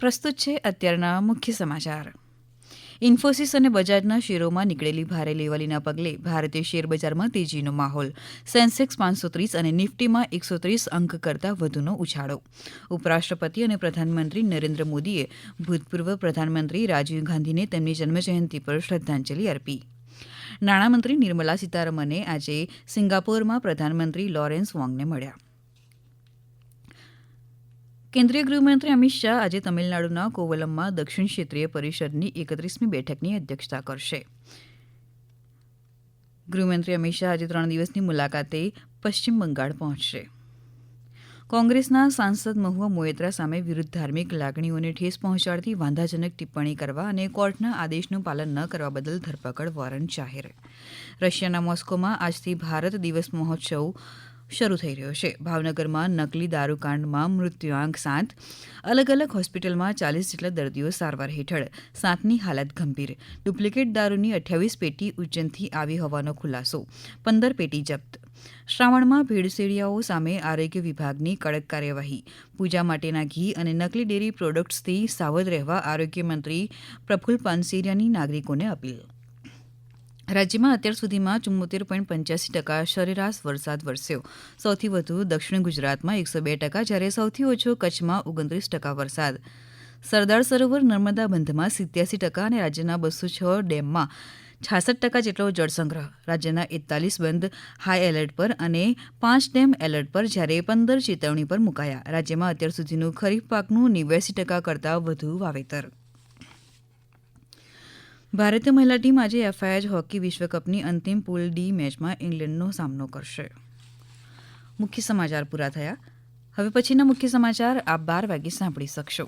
પ્રસ્તુત છે અત્યારના મુખ્ય સમાચાર. ઇન્ફોસિસ અને બજાજના શેરોમાં નીકળેલી ભારે લેવાલીના પગલે ભારતીય શેરબજારમાં તેજીનો માહોલ. સેન્સેક્સ 530 અને નિફ્ટીમાં 130 અંક કરતાં વધુનો ઉછાળો. ઉપરાષ્ટ્રપતિ અને પ્રધાનમંત્રી નરેન્દ્ર મોદીએ ભૂતપૂર્વ પ્રધાનમંત્રી રાજીવ ગાંધીને તેમની જન્મજયંતિ પર શ્રદ્ધાંજલિ અર્પી. નાણામંત્રી નિર્મલા સીતારમણે આજે સિંગાપોરમાં પ્રધાનમંત્રી લોરેન્સ વોંગને મળ્યા. કેન્દ્રીય ગૃહમંત્રી અમિત શાહ આજે તમિલનાડુના કોવલમમાં દક્ષિણ ક્ષેત્રીય પરિષદની 31મી બેઠકની અધ્યક્ષતા કરશે. ગૃહમંત્રી અમિત શાહ આજે 3 દિવસની મુલાકાતે પશ્ચિમ બંગાળ પહોંચશે. કોંગ્રેસના સાંસદ મહુઆ મોએત્રા સામે વિરુદ્ધ ધાર્મિક લાગણીઓને ઠેસ પહોંચાડતી વાંધાજનક ટિપ્પણી કરવા અને કોર્ટના આદેશનું પાલન ન કરવા બદલ ધરપકડ વોરંટ જાહેર. રશિયાના મોસ્કોમાં આજથી ભારત દિવસ મહોત્સવ શરૂ થઈ રહ્યો છે. ભાવનગરમાં નકલી દારૂકાંડમાં મૃત્યુઆંક 7, અલગ અલગ હોસ્પિટલમાં 40 જેટલા દર્દીઓ સારવાર હેઠળ, 7ની હાલત ગંભીર. ડુપ્લિકેટ દારૂની 28 પેટી ઉજ્જૈનથી આવી હોવાનો ખુલાસો, 15 પેટી જપ્ત. શ્રાવણમાં ભેળસેળિયાઓ સામે આરોગ્ય વિભાગની કડક કાર્યવાહી. પૂજા માટેના ઘી અને નકલી ડેરી પ્રોડક્ટ્સથી સાવધ રહેવા આરોગ્ય મંત્રી પ્રફુલ્લ પાનસેરિયાની નાગરિકોને અપીલ. રાજ્યમાં અત્યાર સુધીમાં 74.85% સરેરાશ વરસાદ વરસ્યો. સૌથી વધુ દક્ષિણ ગુજરાતમાં 102%, જ્યારે સૌથી ઓછો કચ્છમાં 29% વરસાદ. સરદાર સરોવર નર્મદા બંધમાં 87% અને રાજ્યના 206 ડેમમાં 66% જેટલો જળસંગ્રહ. રાજ્યના 41 બંધ હાઈ એલર્ટ પર અને 5 ડેમ એલર્ટ પર, જ્યારે 15 ચેતવણી પર મુકાયા. રાજ્યમાં અત્યાર સુધીનું ખરીફ પાકનું 89% કરતાં વધુ વાવેતર. ભારતીય મહિલા ટીમ આજે એફઆઇએચ હોકી વિશ્વકપની અંતિમ પૂલ ડી મેચમાં ઇંગ્લેન્ડનો સામનો કરશે. મુખ્ય સમાચાર પૂરા થયા. હવે પછીના મુખ્ય સમાચાર આપ 12 વાગે સાંભળી શકશો.